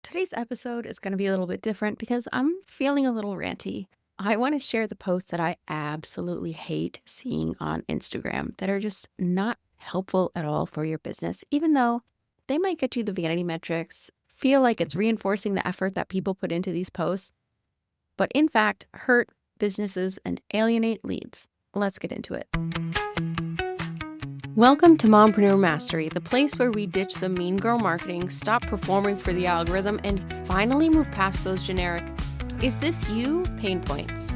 Today's episode is going to be a little bit different because I'm feeling a little ranty. I want to share the posts that I absolutely hate seeing on Instagram that are just not helpful at all for your business, even though they might get you the vanity metrics, feel like it's reinforcing the effort that people put into these posts, but in fact hurt businesses and alienate leads. Let's get into it. Welcome to Mompreneur Mastery, the place where we ditch the mean girl marketing, stop performing for the algorithm, and finally move past those generic, "Is this you?" pain points.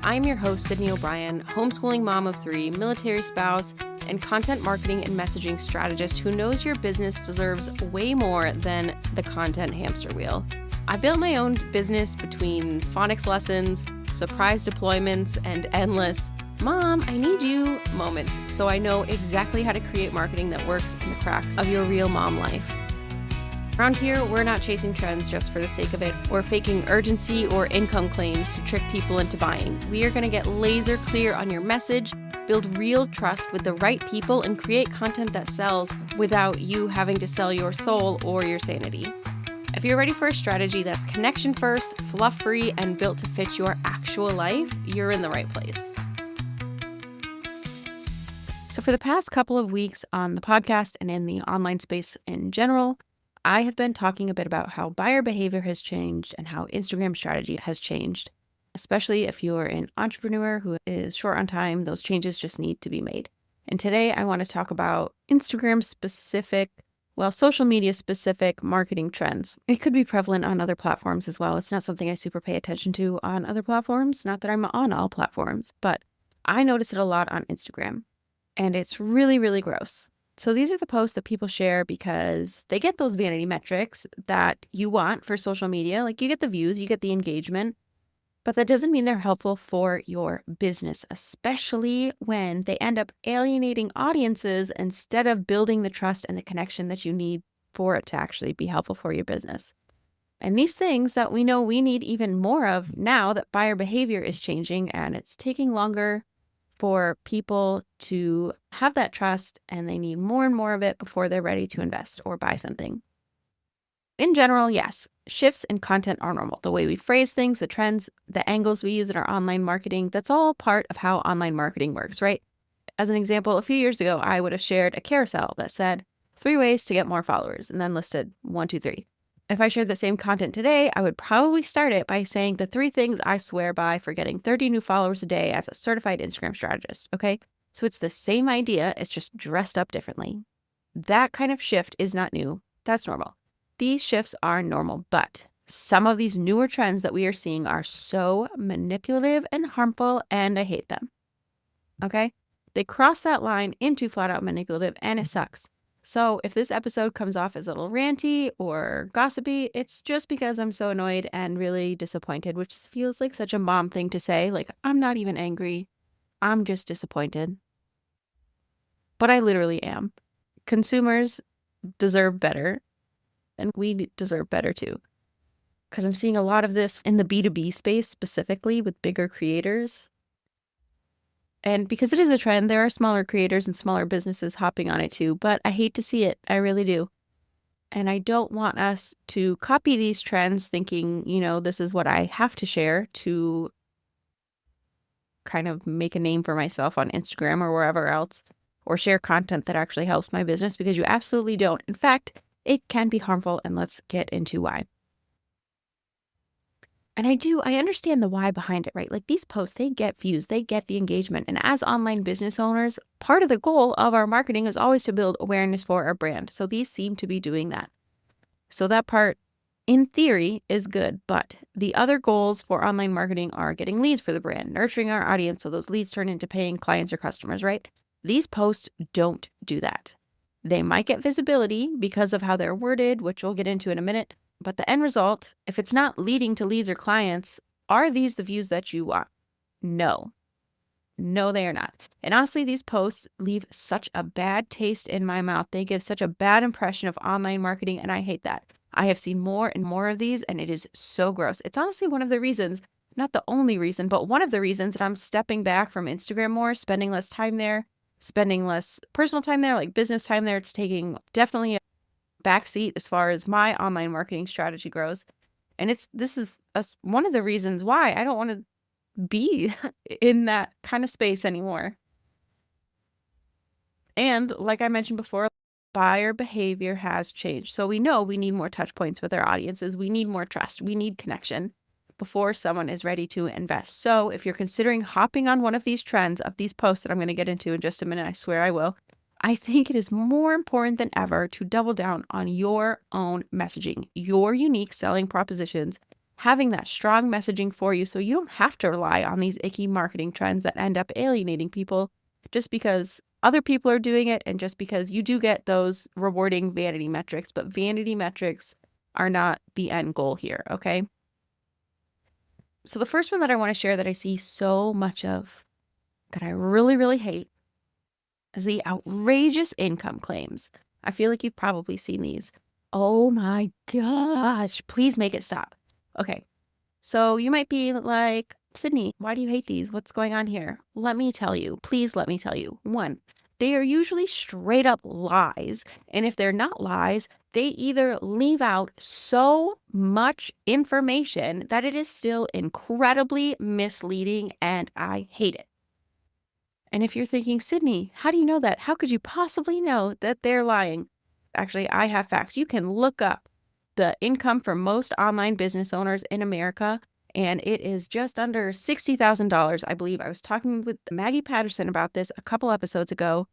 I'm your host, Sydney O'Brien, homeschooling mom of 3, military spouse, and content marketing and messaging strategist who knows your business deserves way more than the content hamster wheel. I built my own business between phonics lessons, surprise deployments, and endless "Mom, I need you" moments, so I know exactly how to create marketing that works in the cracks of your real mom life. Around here, we're not chasing trends just for the sake of it, or faking urgency or income claims to trick people into buying. We are going to get laser clear on your message, build real trust with the right people, and create content that sells without you having to sell your soul or your sanity. If you're ready for a strategy that's connection first, fluff free, and built to fit your actual life, you're in the right place. So for the past couple of weeks on the podcast and in the online space in general, I have been talking a bit about how buyer behavior has changed and how Instagram strategy has changed. Especially if you're an entrepreneur who is short on time, those changes just need to be made. And today I want to talk about Instagram specific, social media specific marketing trends. It could be prevalent on other platforms as well. It's not something I super pay attention to on other platforms. Not that I'm on all platforms, but I notice it a lot on Instagram. And it's really, really gross. So these are the posts that people share because they get those vanity metrics that you want for social media. Like you get the views, you get the engagement, but that doesn't mean they're helpful for your business, especially when they end up alienating audiences instead of building the trust and the connection that you need for it to actually be helpful for your business. And these things that we know we need even more of now that buyer behavior is changing and it's taking longer for people to have that trust, and they need more and more of it before they're ready to invest or buy something. In general, yes, shifts in content are normal. The way we phrase things, the trends, the angles we use in our online marketing, that's all part of how online marketing works, right? As an example, a few years ago, I would have shared a carousel that said 3 ways to get more followers and then listed 1, 2, 3. If I shared the same content today, I would probably start it by saying the 3 things I swear by for getting 30 new followers a day as a certified Instagram strategist, okay? So it's the same idea, it's just dressed up differently. That kind of shift is not new. That's normal. These shifts are normal, but some of these newer trends that we are seeing are so manipulative and harmful, and I hate them, okay? They cross that line into flat out manipulative, and it sucks. So if this episode comes off as a little ranty or gossipy, it's just because I'm so annoyed and really disappointed, which feels like such a mom thing to say. Like, I'm not even angry. I'm just disappointed. But I literally am. Consumers deserve better, and we deserve better too. Because I'm seeing a lot of this in the B2B space, specifically with bigger creators. And because it is a trend, there are smaller creators and smaller businesses hopping on it too, but I hate to see it. I really do. And I don't want us to copy these trends thinking, this is what I have to share to kind of make a name for myself on Instagram or wherever else, or share content that actually helps my business, because you absolutely don't. In fact, it can be harmful, and let's get into why. And I understand the why behind it, right? Like these posts, they get views, they get the engagement. And as online business owners, part of the goal of our marketing is always to build awareness for our brand. So these seem to be doing that. So that part, in theory, is good. But the other goals for online marketing are getting leads for the brand, nurturing our audience so those leads turn into paying clients or customers, right? These posts don't do that. They might get visibility because of how they're worded, which we'll get into in a minute. But the end result, if it's not leading to leads or clients, are these the views that you want? No. No, they are not. And honestly, these posts leave such a bad taste in my mouth. They give such a bad impression of online marketing, and I hate that. I have seen more and more of these, and it is so gross. It's honestly one of the reasons, not the only reason, but one of the reasons that I'm stepping back from Instagram more, spending less time there, spending less personal time there, like business time there. It's taking definitely backseat as far as my online marketing strategy grows. And this is one of the reasons why I don't want to be in that kind of space anymore. And like I mentioned before, buyer behavior has changed. So we know we need more touch points with our audiences. We need more trust. We need connection before someone is ready to invest. So if you're considering hopping on one of these trends of these posts that I'm going to get into in just a minute, I swear I will, I think it is more important than ever to double down on your own messaging, your unique selling propositions, having that strong messaging for you so you don't have to rely on these icky marketing trends that end up alienating people just because other people are doing it and just because you do get those rewarding vanity metrics. But vanity metrics are not the end goal here, okay? So the first one that I want to share that I see so much of that I really, really hate is the outrageous income claims. I feel like you've probably seen these. Oh my gosh, please make it stop. Okay, so you might be like, Sydney, why do you hate these? What's going on here? Let me tell you. Please let me tell you. One, they are usually straight up lies. And if they're not lies, they either leave out so much information that it is still incredibly misleading, and I hate it. And if you're thinking, Sydney, how do you know that? How could you possibly know that they're lying? Actually, I have facts. You can look up the income for most online business owners in America, and it is just under $60,000, I believe. I was talking with Maggie Patterson about this a couple episodes ago.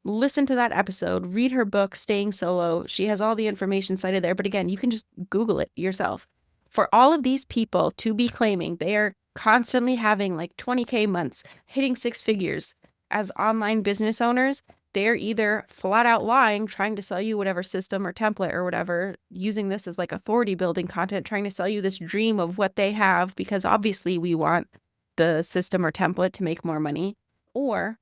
Listen to that episode, read her book, Staying Solo. She has all the information cited there. But again, you can just Google it yourself. For all of these people to be claiming they are constantly having like 20K months, hitting six figures as online business owners, they're either flat out lying, trying to sell you whatever system or template or whatever, using this as like authority building content, trying to sell you this dream of what they have, because obviously we want the system or template to make more money, or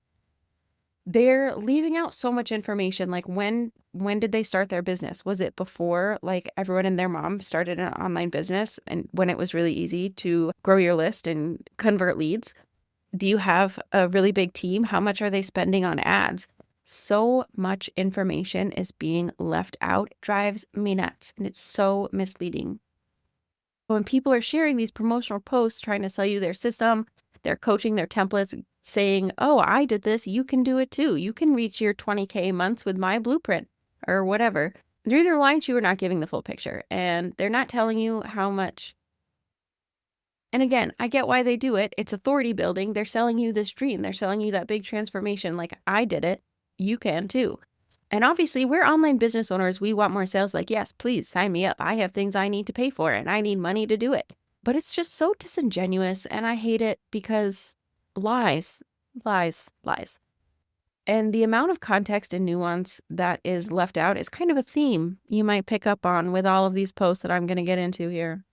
they're leaving out so much information. Like when did they start their business? Was it before like everyone and their mom started an online business and when it was really easy to grow your list and convert leads? Do you have a really big team? How much are they spending on ads? So much information is being left out. It drives me nuts, and it's so misleading. When people are sharing these promotional posts trying to sell you their system, their coaching, their templates, saying, oh, I did this, you can do it too. You can reach your 20K months with my blueprint or whatever. They're either lying to you or not giving the full picture, and they're not telling you how much. And again, I get why they do it. It's authority building. They're selling you this dream. They're selling you that big transformation. Like, I did it. You can too. And obviously, we're online business owners. We want more sales. Like, yes, please sign me up. I have things I need to pay for and I need money to do it. But it's just so disingenuous, and I hate it because lies, lies, lies. And the amount of context and nuance that is left out is kind of a theme you might pick up on with all of these posts that I'm going to get into here.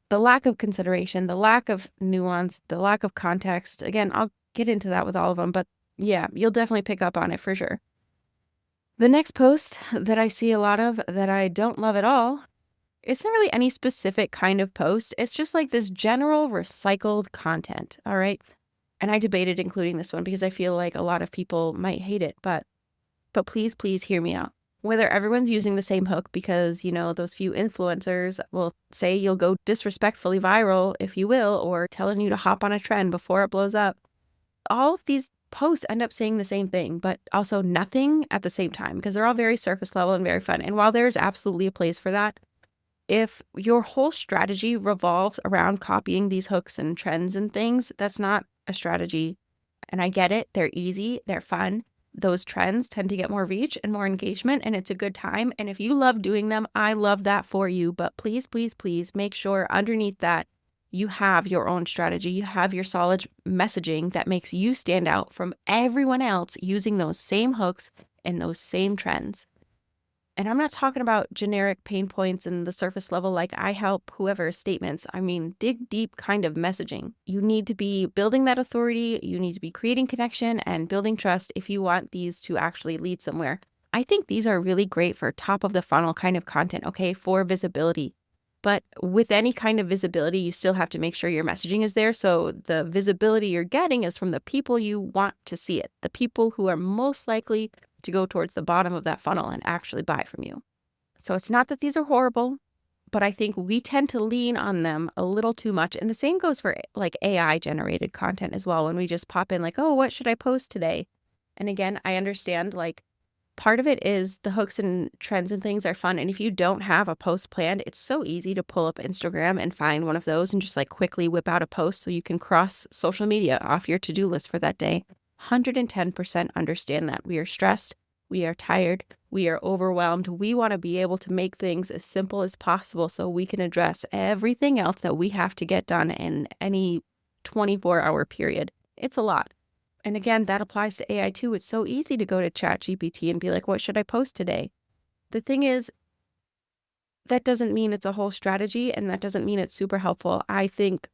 The lack of consideration, the lack of nuance, the lack of context. Again, I'll get into that with all of them, but yeah, you'll definitely pick up on it for sure. The next post that I see a lot of that I don't love at all, it's not really any specific kind of post. It's just like this general recycled content, all right? And I debated including this one because I feel like a lot of people might hate it, but please, please hear me out. Whether everyone's using the same hook because, you know, those few influencers will say you'll go disrespectfully viral, if you will, or telling you to hop on a trend before it blows up. All of these posts end up saying the same thing, but also nothing at the same time because they're all very surface level and very fun. And while there's absolutely a place for that, if your whole strategy revolves around copying these hooks and trends and things, that's not a strategy. And I get it. They're easy. They're fun. Those trends tend to get more reach and more engagement, and it's a good time. And if you love doing them, I love that for you. But please, please, please make sure underneath that you have your own strategy. You have your solid messaging that makes you stand out from everyone else using those same hooks and those same trends. And I'm not talking about generic pain points and the surface level, like I help whoever statements. I mean, dig deep kind of messaging. You need to be building that authority. You need to be creating connection and building trust if you want these to actually lead somewhere. I think these are really great for top of the funnel kind of content, okay, for visibility. But with any kind of visibility, you still have to make sure your messaging is there. So the visibility you're getting is from the people you want to see it, the people who are most likely to go towards the bottom of that funnel and actually buy from you. So it's not that these are horrible, but I think we tend to lean on them a little too much. And the same goes for like AI generated content as well. When we just pop in like, oh, what should I post today? And again, I understand like part of it is the hooks and trends and things are fun. And if you don't have a post planned, it's so easy to pull up Instagram and find one of those and just like quickly whip out a post so you can cross social media off your to-do list for that day. 110% understand that. We are stressed. We are tired. We are overwhelmed. We want to be able to make things as simple as possible so we can address everything else that we have to get done in any 24-hour period. It's a lot. And again, that applies to AI too. It's so easy to go to ChatGPT and be like, what should I post today? The thing is, that doesn't mean it's a whole strategy, and that doesn't mean it's super helpful. I think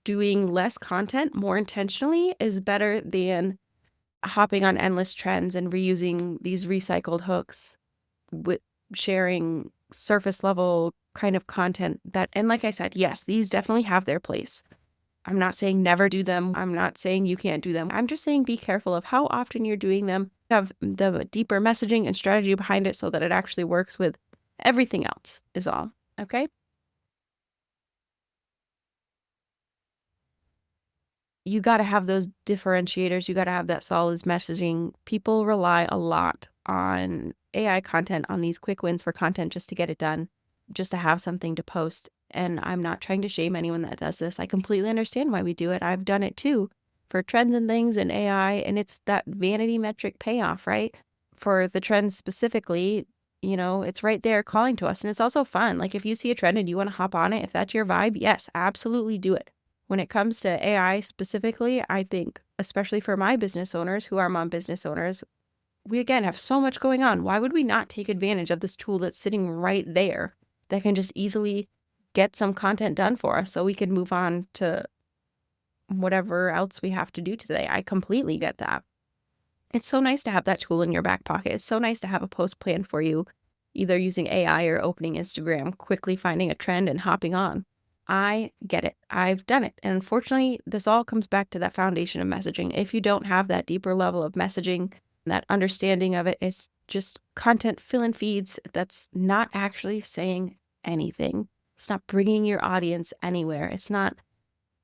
doing less content more intentionally is better than hopping on endless trends and reusing these recycled hooks with sharing surface level kind of content that, and like I said, yes, these definitely have their place. I'm not saying never do them. I'm not saying you can't do them. I'm just saying be careful of how often you're doing them. Have the deeper messaging and strategy behind it so that it actually works with everything else is all. Okay? You got to have those differentiators. You got to have that solid messaging. People rely a lot on AI content, on these quick wins for content just to get it done, just to have something to post. And I'm not trying to shame anyone that does this. I completely understand why we do it. I've done it too for trends and things and AI. And it's that vanity metric payoff, right? For the trends specifically, it's right there calling to us. And it's also fun. Like if you see a trend and you want to hop on it, if that's your vibe, yes, absolutely do it. When it comes to AI specifically, I think, especially for my business owners who are mom business owners, we again have so much going on. Why would we not take advantage of this tool that's sitting right there that can just easily get some content done for us so we can move on to whatever else we have to do today? I completely get that. It's so nice to have that tool in your back pocket. It's so nice to have a post planned for you, either using AI or opening Instagram, quickly finding a trend and hopping on. I get it. I've done it. And unfortunately, this all comes back to that foundation of messaging. If you don't have that deeper level of messaging, that understanding of it, it's just content fill-in feeds that's not actually saying anything. It's not bringing your audience anywhere. It's not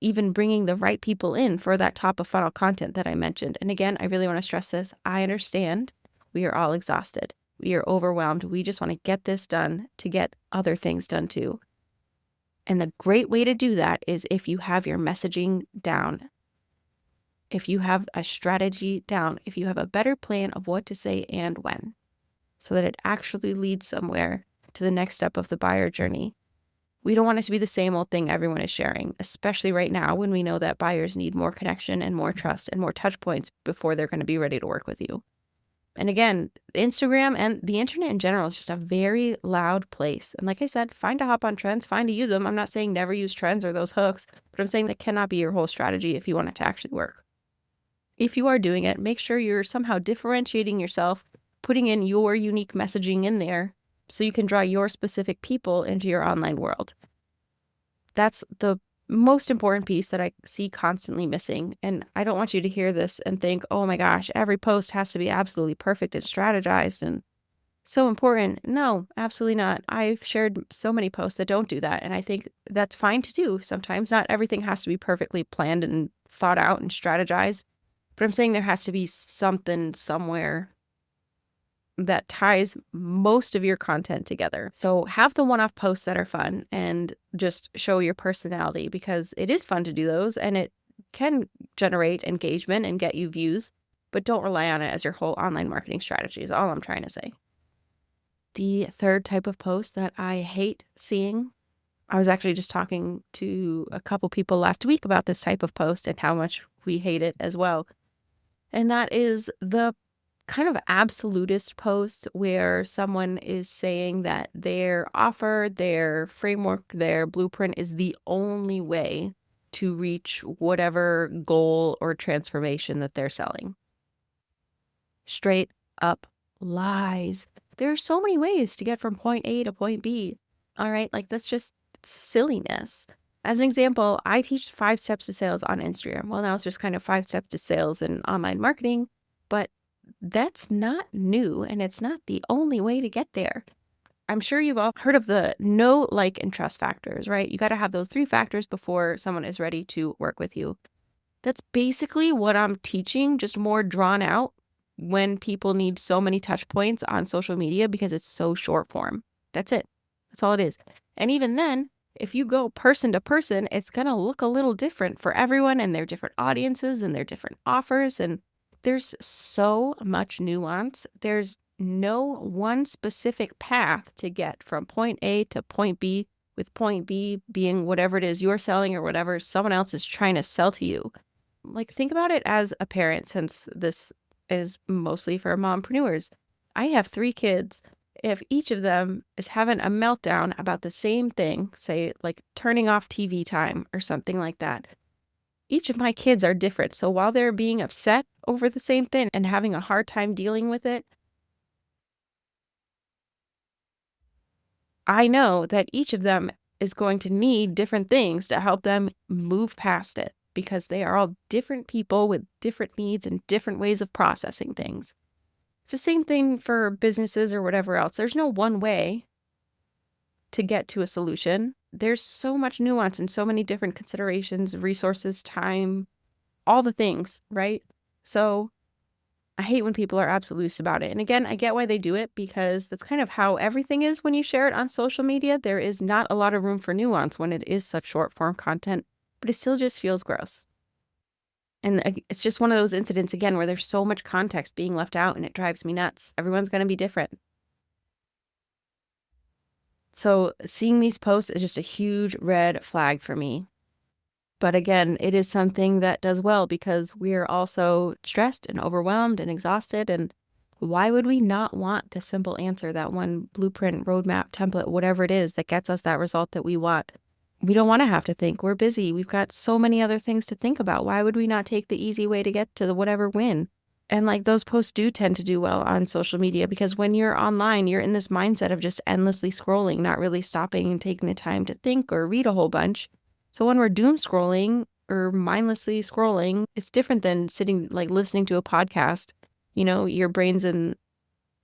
even bringing the right people in for that top of funnel content that I mentioned. And again, I really want to stress this. I understand we are all exhausted. We are overwhelmed. We just want to get this done to get other things done too. And the great way to do that is if you have your messaging down, if you have a strategy down, if you have a better plan of what to say and when, so that it actually leads somewhere to the next step of the buyer journey. We don't want it to be the same old thing everyone is sharing, especially right now when we know that buyers need more connection and more trust and more touch points before they're going to be ready to work with you. And again, Instagram and the internet in general is just a very loud place. And like I said, find to hop on trends, find to use them. I'm not saying never use trends or those hooks, but I'm saying that cannot be your whole strategy if you want it to actually work. If you are doing it, make sure you're somehow differentiating yourself, putting in your unique messaging in there so you can draw your specific people into your online world. That's the most important piece that I see constantly missing. And I don't want you to hear this and think, oh my gosh, every post has to be absolutely perfect and strategized and so important. No, absolutely not. I've shared so many posts that don't do that. And I think that's fine to do. Sometimes not everything has to be perfectly planned and thought out and strategized. But I'm saying there has to be something somewhere that ties most of your content together. So have the one-off posts that are fun and just show your personality, because it is fun to do those and it can generate engagement and get you views, but don't rely on it as your whole online marketing strategy is all I'm trying to say. The third type of post that I hate seeing, I was actually just talking to a couple people last week about this type of post and how much we hate it as well. And that is the kind of absolutist post where someone is saying that their offer, their framework, their blueprint is the only way to reach whatever goal or transformation that they're selling. Straight up lies. There are so many ways to get from point A to point B. All right, like that's just silliness. As an example, I teach 5 steps to sales on Instagram. Well, now it's just kind of 5 steps to sales in online marketing, but that's not new and it's not the only way to get there. I'm sure you've all heard of the know, like, and trust factors, right? You got to have those 3 factors before someone is ready to work with you. That's basically what I'm teaching, just more drawn out when people need so many touch points on social media because it's so short form. That's it. That's all it is. And even then, if you go person to person, it's going to look a little different for everyone and their different audiences and their different offers. And there's so much nuance. There's no one specific path to get from point A to point B, with point B being whatever it is you're selling or whatever someone else is trying to sell to you. Like, think about it as a parent, since this is mostly for mompreneurs. I have 3 kids. If each of them is having a meltdown about the same thing, say like turning off TV time or something like that, each of my kids are different. So while they're being upset over the same thing and having a hard time dealing with it, I know that each of them is going to need different things to help them move past it because they are all different people with different needs and different ways of processing things. It's the same thing for businesses or whatever else. There's no one way to get to a solution. There's so much nuance and so many different considerations, resources, time, all the things, right? So I hate when people are absolute about it. And again, I get why they do it because that's kind of how everything is when you share it on social media. There is not a lot of room for nuance when it is such short form content, but it still just feels gross. And it's just one of those incidents, again, where there's so much context being left out and it drives me nuts. Everyone's going to be different. So seeing these posts is just a huge red flag for me. But again, it is something that does well because we're also stressed and overwhelmed and exhausted. And why would we not want the simple answer, that one blueprint, roadmap, template, whatever it is that gets us that result that we want? We don't want to have to think. We're busy. We've got so many other things to think about. Why would we not take the easy way to get to the whatever win? And like, those posts do tend to do well on social media because when you're online, you're in this mindset of just endlessly scrolling, not really stopping and taking the time to think or read a whole bunch. So when we're doom scrolling or mindlessly scrolling, it's different than sitting, like, listening to a podcast. Your brain's in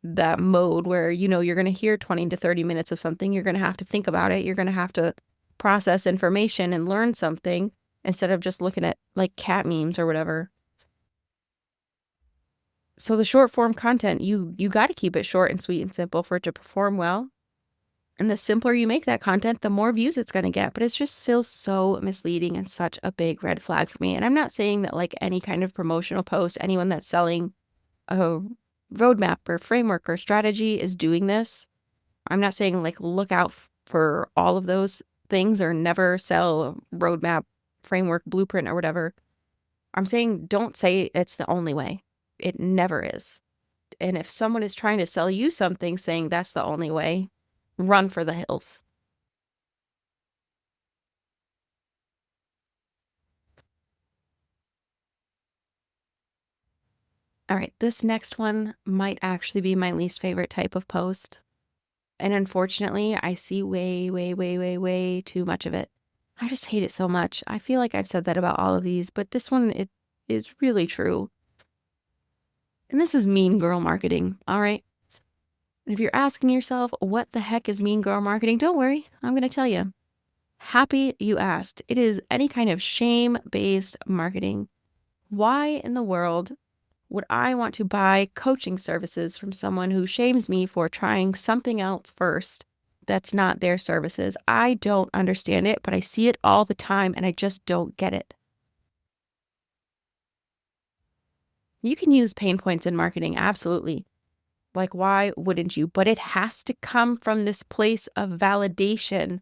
that mode where, you're going to hear 20 to 30 minutes of something. You're going to have to think about it. You're going to have to process information and learn something instead of just looking at like cat memes or whatever. So the short form content, you got to keep it short and sweet and simple for it to perform well. And the simpler you make that content, the more views it's going to get. But it's just still so misleading and such a big red flag for me. And I'm not saying that like any kind of promotional post, anyone that's selling a roadmap or framework or strategy is doing this. I'm not saying like look out for all of those things or never sell a roadmap, framework, blueprint, or whatever. I'm saying don't say it's the only way. It never is. And if someone is trying to sell you something saying that's the only way, run for the hills. All right, this next one might actually be my least favorite type of post. And unfortunately, I see way, way, way, way, way too much of it. I just hate it so much. I feel like I've said that about all of these, but this one, it is really true. And this is mean girl marketing, all right? And if you're asking yourself, what the heck is mean girl marketing? Don't worry, I'm going to tell you. Happy you asked. It is any kind of shame-based marketing. Why in the world would I want to buy coaching services from someone who shames me for trying something else first that's not their services? I don't understand it, but I see it all the time and I just don't get it. You can use pain points in marketing, absolutely. Like, why wouldn't you? But it has to come from this place of validation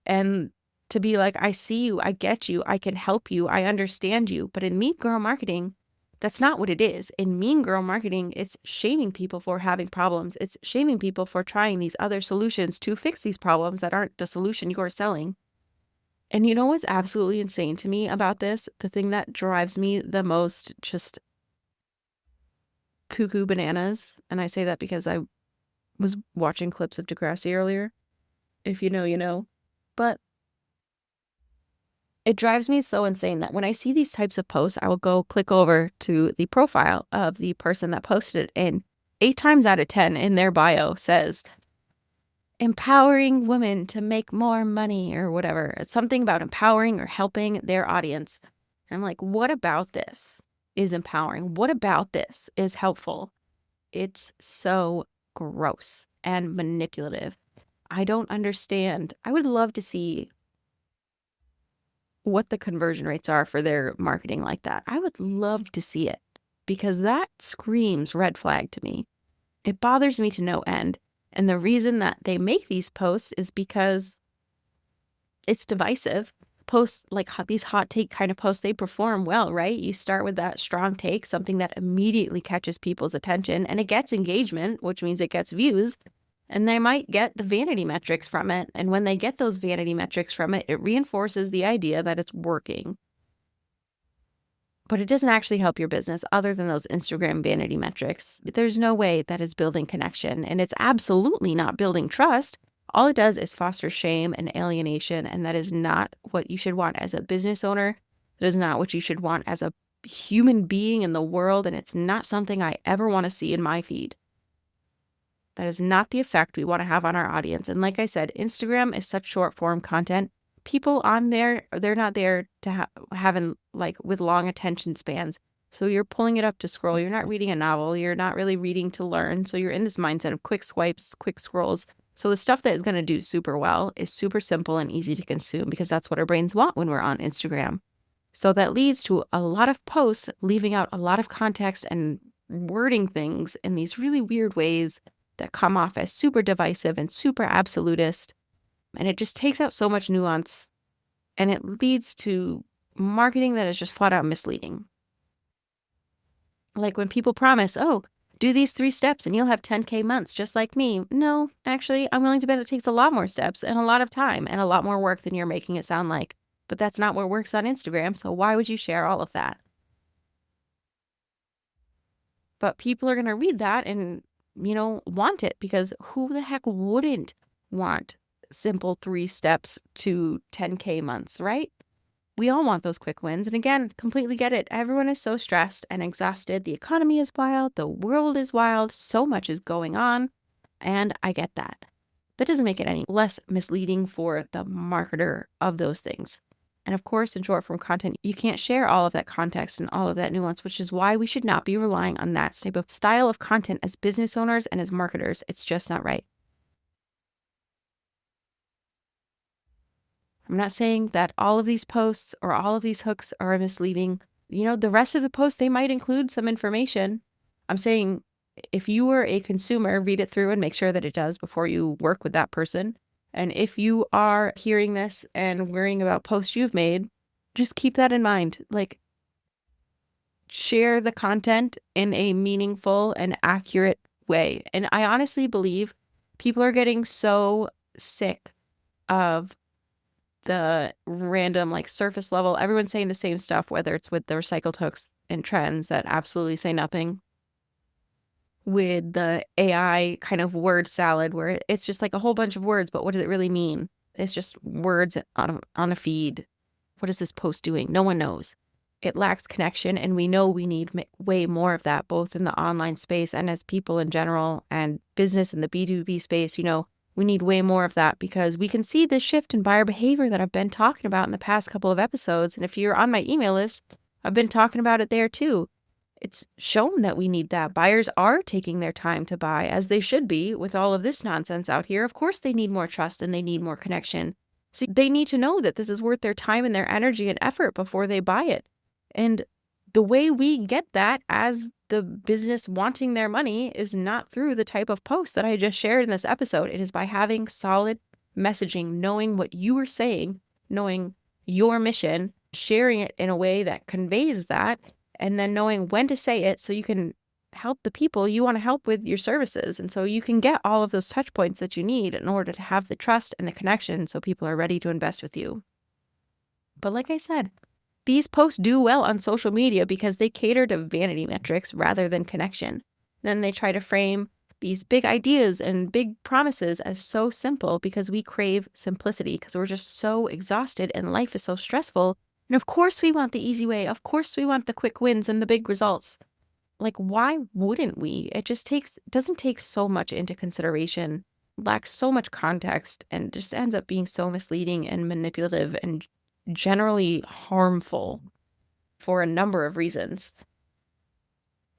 and to be like, I see you, I get you, I can help you, I understand you. But in mean girl marketing, that's not what it is. In mean girl marketing, it's shaming people for having problems. It's shaming people for trying these other solutions to fix these problems that aren't the solution you're selling. And you know what's absolutely insane to me about this? The thing that drives me the most just cuckoo bananas, and I say that because I was watching clips of Degrassi earlier. If you know, you know. But it drives me so insane that when I see these types of posts, I will go click over to the profile of the person that posted it, and 8 times out of 10 in their bio says, empowering women to make more money or whatever. It's something about empowering or helping their audience. And I'm like, what about this is empowering? What about this is helpful? It's so gross and manipulative. I don't understand. I would love to see what the conversion rates are for their marketing like that. I would love to see it because that screams red flag to me. It bothers me to no end. And the reason that they make these posts is because it's divisive. Posts like these hot take kind of posts, they perform well, right? You start with that strong take, something that immediately catches people's attention and it gets engagement, which means it gets views. And they might get the vanity metrics from it. And when they get those vanity metrics from it, it reinforces the idea that it's working. But it doesn't actually help your business other than those Instagram vanity metrics. There's no way that is building connection, and it's absolutely not building trust. All it does is foster shame and alienation, and that is not what you should want as a business owner. That is not what you should want as a human being in the world, and it's not something I ever want to see in my feed. That is not the effect we want to have on our audience. And like I said, Instagram is such short form content. People on there, they're not there to having like with long attention spans. So you're pulling it up to scroll. You're not reading a novel. You're not really reading to learn. So you're in this mindset of quick swipes, quick scrolls. So the stuff that is going to do super well is super simple and easy to consume because that's what our brains want when we're on Instagram. So that leads to a lot of posts leaving out a lot of context and wording things in these really weird ways that come off as super divisive and super absolutist. And it just takes out so much nuance and it leads to marketing that is just flat out misleading. Like when people promise, oh, do these 3 steps and you'll have 10K months just like me. No, actually, I'm willing to bet it takes a lot more steps and a lot of time and a lot more work than you're making it sound like. But that's not what works on Instagram. So why would you share all of that? But people are going to read that and want it because who the heck wouldn't want simple 3 steps to 10K months, right? We all want those quick wins. And again, completely get it. Everyone is so stressed and exhausted. The economy is wild. The world is wild. So much is going on. And I get that. That doesn't make it any less misleading for the marketer of those things. And of course, in short form content, you can't share all of that context and all of that nuance, which is why we should not be relying on that type of style of content as business owners and as marketers. It's just not right. I'm not saying that all of these posts or all of these hooks are misleading. The rest of the post, they might include some information. I'm saying if you are a consumer, read it through and make sure that it does before you work with that person. And if you are hearing this and worrying about posts you've made, just keep that in mind. Like, share the content in a meaningful and accurate way. And I honestly believe people are getting so sick of the random, like surface level, everyone's saying the same stuff, whether it's with the recycled hooks and trends that absolutely say nothing, with the AI kind of word salad where it's just like a whole bunch of words, but what does it really mean? It's just words on a feed. What is this post doing? No one knows. It lacks connection, and we know we need way more of that, both in the online space and as people in general, and business in the B2B space. We need way more of that because we can see this shift in buyer behavior that I've been talking about in the past couple of episodes. And if you're on my email list, I've been talking about it there too. It's shown that we need that. Buyers are taking their time to buy, as they should be with all of this nonsense out here. Of course, they need more trust and they need more connection. So they need to know that this is worth their time and their energy and effort before they buy it. And the way we get that as the business wanting their money is not through the type of post that I just shared in this episode. It is by having solid messaging, knowing what you are saying, knowing your mission, sharing it in a way that conveys that, and then knowing when to say it so you can help the people you want to help with your services. And so you can get all of those touch points that you need in order to have the trust and the connection so people are ready to invest with you. But like I said, these posts do well on social media because they cater to vanity metrics rather than connection. Then they try to frame these big ideas and big promises as so simple because we crave simplicity because we're just so exhausted and life is so stressful. And of course we want the easy way. Of course we want the quick wins and the big results. Like, why wouldn't we? It just doesn't take so much into consideration lacks so much context and just ends up being so misleading and manipulative and generally harmful for a number of reasons.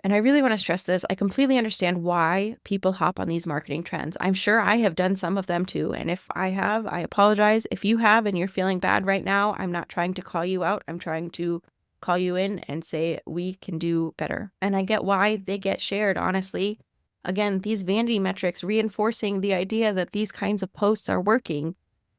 And I really want to stress this. I completely understand why people hop on these marketing trends. I'm sure I have done some of them too. And if I have, I apologize. If you have and you're feeling bad right now, I'm not trying to call you out. I'm trying to call you in and say we can do better. And I get why they get shared, honestly. Again, these vanity metrics reinforcing the idea that these kinds of posts are working.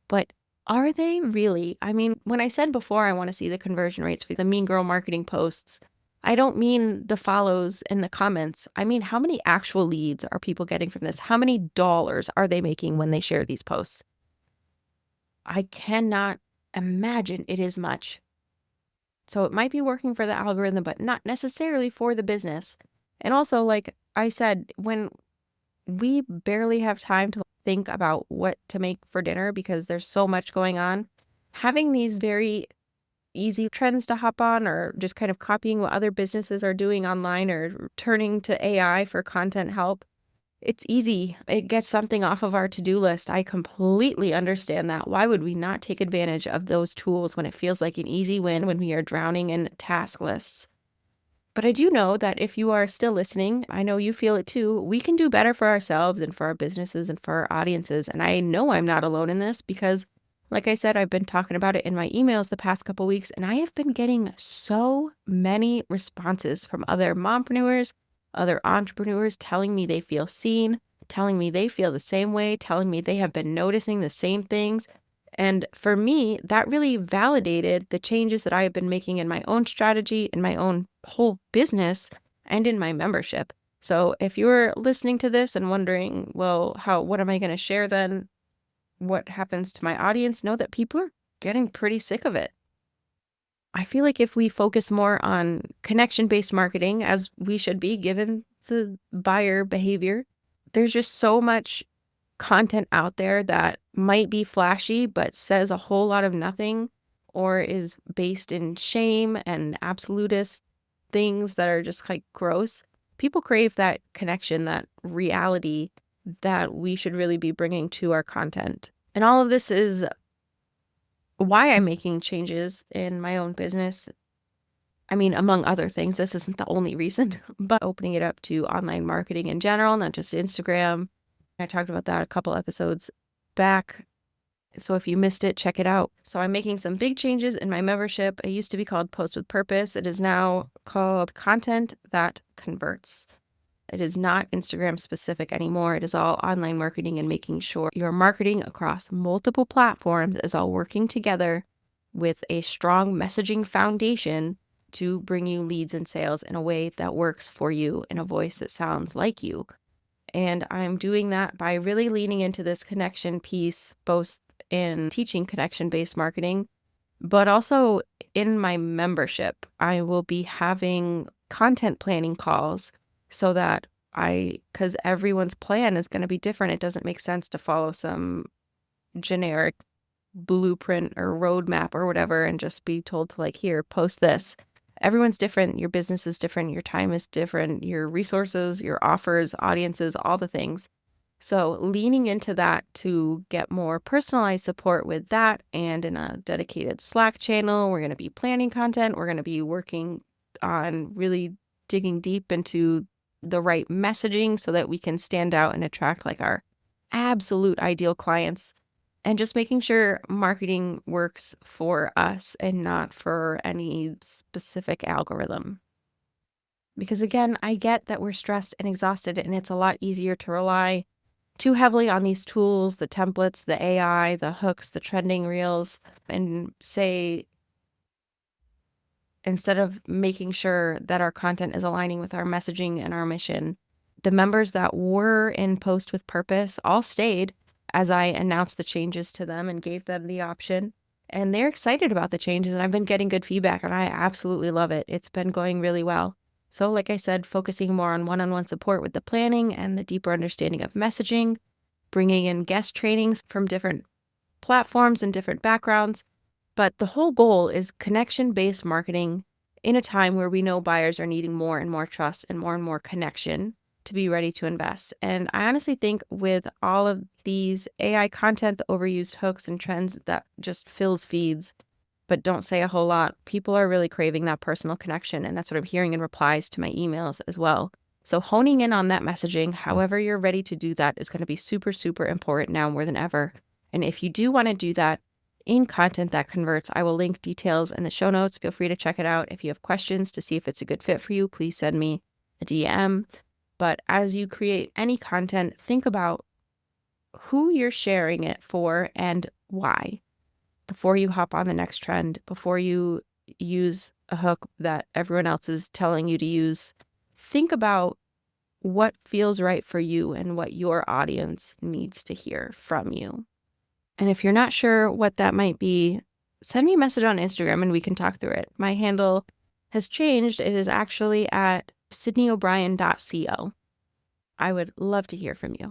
But are they really? I mean, when I said before I want to see the conversion rates for the mean girl marketing posts, I don't mean the follows and the comments. I mean, how many actual leads are people getting from this? How many dollars are they making when they share these posts? I cannot imagine it is much. So it might be working for the algorithm, but not necessarily for the business. And also, like I said, when we barely have time to think about what to make for dinner because there's so much going on, having these very easy trends to hop on or just kind of copying what other businesses are doing online or turning to AI for content help. It's easy. It gets something off of our to-do list. I completely understand that. Why would we not take advantage of those tools when it feels like an easy win when we are drowning in task lists? But I do know that if you are still listening, I know you feel it too. We can do better for ourselves and for our businesses and for our audiences. And I know I'm not alone in this because, like I said, I've been talking about it in my emails the past couple weeks, and I have been getting so many responses from other mompreneurs, other entrepreneurs telling me they feel seen, telling me they feel the same way, telling me they have been noticing the same things. And for me, that really validated the changes that I have been making in my own strategy, in my own whole business, and in my membership. So if you're listening to this and wondering, well, what am I going to share then? What happens to my audience? Know that people are getting pretty sick of it. I feel like if we focus more on connection-based marketing, as we should be given the buyer behavior, there's just so much content out there that might be flashy but says a whole lot of nothing or is based in shame and absolutist things that are just like gross. People crave that connection, that reality that we should really be bringing to our content. And all of this is why I'm making changes in my own business. I mean, among other things, this isn't the only reason, but opening it up to online marketing in general, not just Instagram. I talked about that a couple episodes back. So if you missed it, check it out. So I'm making some big changes in my membership. It used to be called Post with Purpose. It is now called Content That Converts. It is not Instagram specific anymore. It is all online marketing and making sure your marketing across multiple platforms is all working together with a strong messaging foundation to bring you leads and sales in a way that works for you in a voice that sounds like you. And I'm doing that by really leaning into this connection piece, both in teaching connection-based marketing, but also in my membership. I will be having content planning calls so that because everyone's plan is going to be different. It doesn't make sense to follow some generic blueprint or roadmap or whatever and just be told to here, post this. Everyone's different. Your business is different. Your time is different. Your resources, your offers, audiences, all the things. So leaning into that to get more personalized support with that and in a dedicated Slack channel, we're going to be planning content. We're going to be working on really digging deep into the right messaging so that we can stand out and attract our absolute ideal clients. And just making sure marketing works for us and not for any specific algorithm. Because again, I get that we're stressed and exhausted, and it's a lot easier to rely too heavily on these tools, the templates, the AI, the hooks, the trending reels, and say, instead of making sure that our content is aligning with our messaging and our mission, the members that were in Post with Purpose all stayed as I announced the changes to them and gave them the option. And they're excited about the changes, and I've been getting good feedback, and I absolutely love it. It's been going really well. So like I said, focusing more on one-on-one support with the planning and the deeper understanding of messaging, bringing in guest trainings from different platforms and different backgrounds. But the whole goal is connection-based marketing in a time where we know buyers are needing more and more trust and more connection to be ready to invest. And I honestly think with all of these AI content, the overused hooks and trends that just fills feeds, but don't say a whole lot, people are really craving that personal connection. And that's what I'm hearing in replies to my emails as well. So honing in on that messaging, however you're ready to do that, is going to be super, super important now more than ever. And if you do want to do that in content that converts, I will link details in the show notes. Feel free to check it out. If you have questions to see if it's a good fit for you, please send me a DM. But as you create any content, think about who you're sharing it for and why before you hop on the next trend, before you use a hook that everyone else is telling you to use. Think about what feels right for you and what your audience needs to hear from you. And if you're not sure what that might be, send me a message on Instagram and we can talk through it. My handle has changed. It is actually at sydneyobrien.co. I would love to hear from you.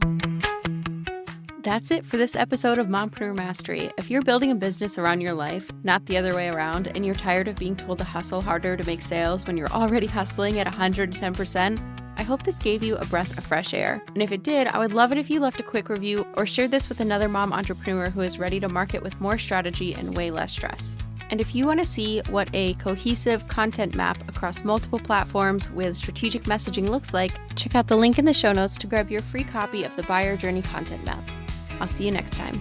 That's it for this episode of Mompreneur Mastery. If you're building a business around your life, not the other way around, and you're tired of being told to hustle harder to make sales when you're already hustling at 110%, I hope this gave you a breath of fresh air. And if it did, I would love it if you left a quick review or shared this with another mom entrepreneur who is ready to market with more strategy and way less stress. And if you want to see what a cohesive content map across multiple platforms with strategic messaging looks like, check out the link in the show notes to grab your free copy of the Buyer Journey Content Map. I'll see you next time.